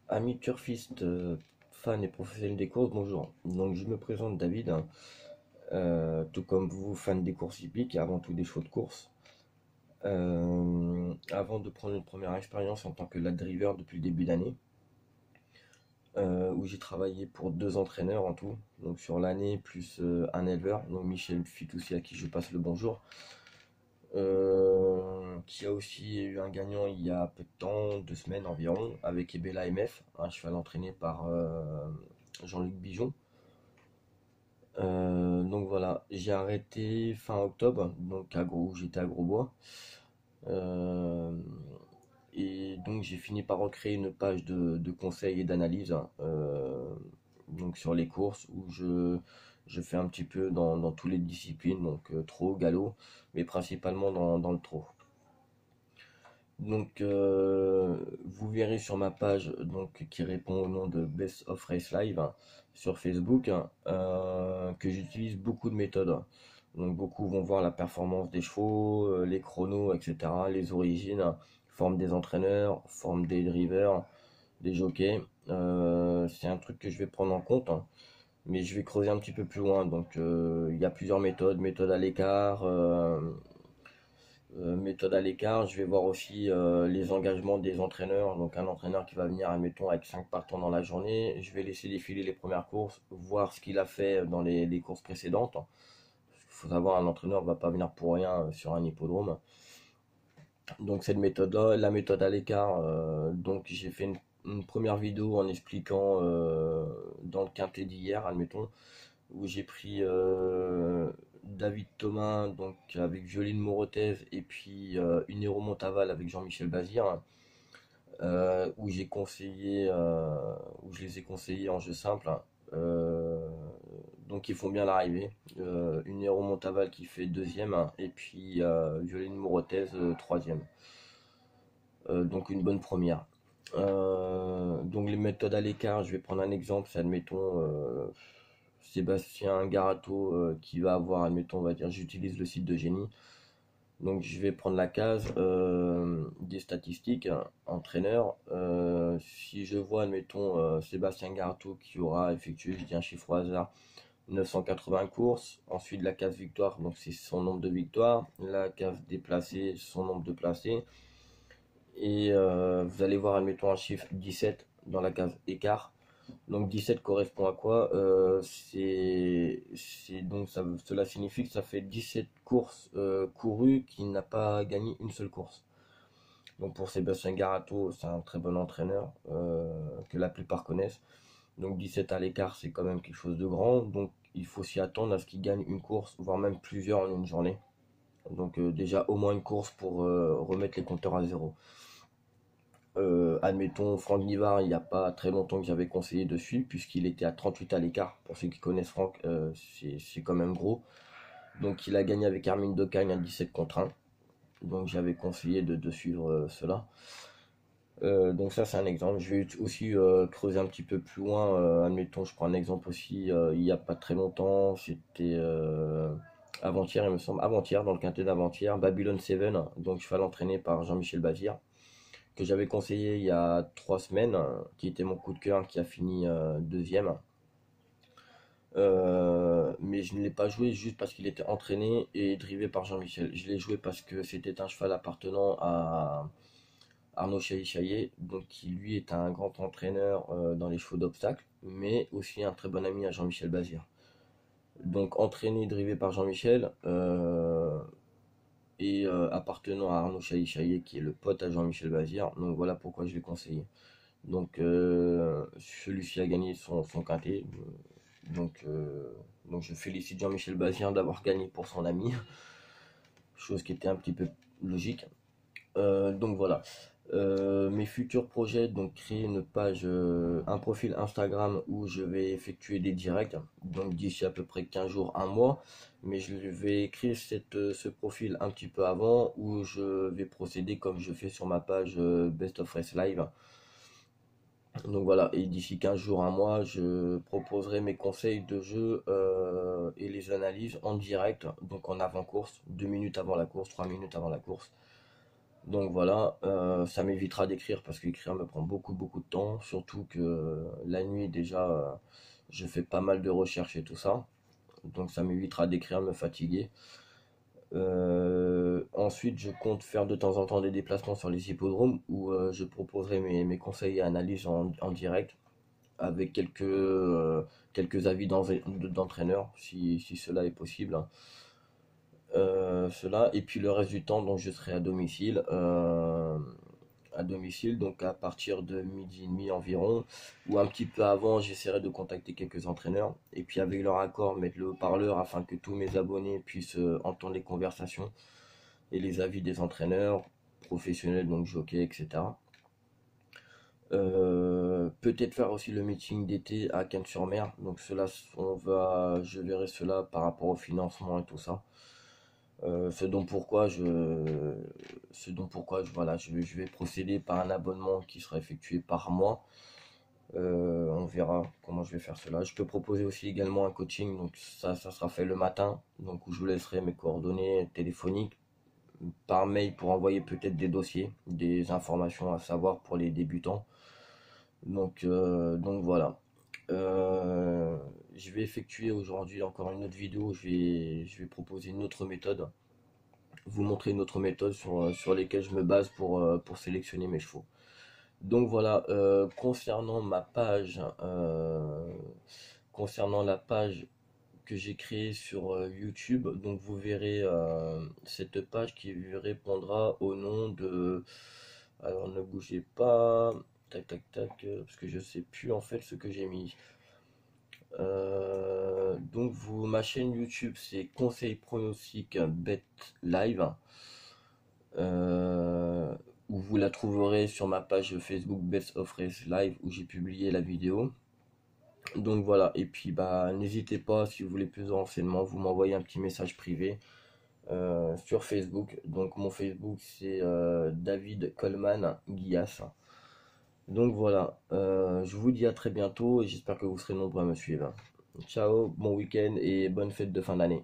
Amis turfistes, fans et professionnels des courses, bonjour. Donc je me présente David, hein, tout comme vous, fan des courses hippiques et avant tout des chevaux de course. Avant de prendre une première expérience en tant que lad driver depuis le début d'année, où j'ai travaillé pour deux entraîneurs en tout, donc sur l'année plus un éleveur, donc Michel Fitoussi à qui je passe le bonjour, qui a aussi eu un gagnant il y a peu de temps, 2 semaines environ, avec Ebella MF, un cheval entraîné par Jean-Luc Bijon. Donc voilà, j'ai arrêté fin octobre, donc j'étais à Grosbois. Euh, et donc j'ai fini par recréer une page de conseils et d'analyse, donc sur les courses où je fais un petit peu dans toutes les disciplines, donc trot, galop, mais principalement dans le trot. Donc vous verrez sur ma page donc qui répond au nom de Best of Race Live, hein, sur Facebook, hein, que j'utilise beaucoup de méthodes. Donc beaucoup vont voir la performance des chevaux, les chronos, etc., les origines, hein, forme des entraîneurs, forme des drivers, des jockeys. C'est un truc que je vais prendre en compte, hein, mais je vais creuser un petit peu plus loin. Donc il y a plusieurs méthodes, méthode à l'écart. Méthode à l'écart, je vais voir aussi les engagements des entraîneurs. Donc un entraîneur qui va venir, admettons, avec 5 partants dans la journée, je vais laisser défiler les premières courses, voir ce qu'il a fait dans les courses précédentes. Parce qu'il faut savoir, un entraîneur ne va pas venir pour rien sur un hippodrome. Donc cette méthode-là, la méthode à l'écart, donc j'ai fait une première vidéo en expliquant dans le quintet d'hier, admettons, où j'ai pris David Thomas donc avec Violine Morotez et puis Unero Montaval avec Jean-Michel Bazir, où j'ai conseillé où je les ai conseillés en jeu simple, hein. Euh, donc ils font bien l'arrivée. Unero Montaval qui fait deuxième, hein, et puis Violine Morotez troisième. Donc une bonne première. Donc les méthodes à l'écart, je vais prendre un exemple, c'est admettons Sébastien Garato qui va avoir, admettons, on va dire, j'utilise le site de Génie. Donc je vais prendre la case des statistiques, hein, entraîneur. Si je vois, admettons, Sébastien Garato qui aura effectué, je dis un chiffre au hasard, 980 courses. Ensuite la case victoire, donc c'est son nombre de victoires. La case déplacée, son nombre de placés. Et vous allez voir, admettons, un chiffre 17 dans la case écart. Donc 17 correspond à quoi? Donc cela signifie que ça fait 17 courses courues qui n'a pas gagné une seule course. Donc pour Sébastien Garato, c'est un très bon entraîneur que la plupart connaissent. Donc 17 à l'écart, c'est quand même quelque chose de grand. Donc il faut s'y attendre à ce qu'il gagne une course, voire même plusieurs en une journée. Donc déjà au moins une course pour remettre les compteurs à zéro. Admettons, Franck Nivard, il n'y a pas très longtemps que j'avais conseillé dessus, puisqu'il était à 38 à l'écart. Pour ceux qui connaissent Franck, c'est quand même gros. Donc il a gagné avec Hermine Decagne à 17 contre 1. Donc j'avais conseillé de suivre cela. Donc ça c'est un exemple. Je vais aussi creuser un petit peu plus loin. Admettons, je prends un exemple aussi, il n'y a pas très longtemps, c'était avant-hier il me semble, avant-hier, dans le quintet d'avant-hier, Babylon 7, donc cheval entraîné par Jean-Michel Bazir, que j'avais conseillé il y a 3 semaines, qui était mon coup de cœur, qui a fini deuxième. Mais je ne l'ai pas joué juste parce qu'il était entraîné et drivé par Jean-Michel. Je l'ai joué parce que c'était un cheval appartenant à Arnaud Chaillet, donc qui lui est un grand entraîneur dans les chevaux d'obstacles, mais aussi un très bon ami à Jean-Michel Bazir. Donc entraîné et drivé par Jean-Michel, et appartenant à Arnaud Chaillet, qui est le pote à Jean-Michel Bazir. Donc voilà pourquoi je l'ai conseillé. Donc celui-ci a gagné son quintet. Donc, euh, donc je félicite Jean-Michel Bazien d'avoir gagné pour son ami, chose qui était un petit peu logique. Donc voilà. Mes futurs projets, donc créer une page, un profil Instagram où je vais effectuer des directs, donc d'ici à peu près 15 jours, un mois, mais je vais créer ce profil un petit peu avant où je vais procéder comme je fais sur ma page Best of Race Live. Donc voilà, et d'ici 15 jours, un mois, je proposerai mes conseils de jeu et les analyses en direct, donc en avant-course, 2 minutes avant la course, 3 minutes avant la course. Donc voilà, ça m'évitera d'écrire parce qu'écrire me prend beaucoup de temps, surtout que la nuit déjà, je fais pas mal de recherches et tout ça. Donc ça m'évitera d'écrire, me fatiguer. Ensuite, je compte faire de temps en temps des déplacements sur les hippodromes où je proposerai mes conseils et analyses en direct avec quelques avis d'entraîneurs si cela est possible, hein. Cela, et puis le reste du temps, donc je serai à domicile, donc à partir de midi et demi environ, ou un petit peu avant, j'essaierai de contacter quelques entraîneurs, et puis avec leur accord, mettre le haut-parleur afin que tous mes abonnés puissent entendre les conversations et les avis des entraîneurs professionnels, donc jockey, etc. Peut-être faire aussi le meeting d'été à Cannes-sur-Mer, donc cela, je verrai cela par rapport au financement et tout ça. Euh, ce dont pourquoi je, voilà, je vais procéder par un abonnement qui sera effectué par mois. On verra comment je vais faire cela. Je peux proposer aussi également un coaching, donc ça sera fait le matin, donc où je vous laisserai mes coordonnées téléphoniques par mail pour envoyer peut-être des dossiers, des informations à savoir pour les débutants. Donc voilà. Euh, je vais effectuer aujourd'hui encore une autre vidéo. Je vais proposer une autre méthode, vous montrer une autre méthode sur lesquelles je me base pour sélectionner mes chevaux. Donc voilà, concernant la page que j'ai créée sur YouTube, donc vous verrez cette page qui répondra au nom de... Alors ne bougez pas, tac tac tac, parce que je sais plus en fait ce que j'ai mis. Ma chaîne YouTube c'est Conseil Pronostic Bet Live. euh, où vous la trouverez sur ma page Facebook Best of Race Live où j'ai publié la vidéo. Donc voilà, et puis bah n'hésitez pas si vous voulez plus de renseignements, vous m'envoyez un petit message privé sur Facebook. Donc mon Facebook c'est David Coleman Guillas. Donc voilà, je vous dis à très bientôt et j'espère que vous serez nombreux à me suivre. Ciao, bon week-end et bonne fête de fin d'année.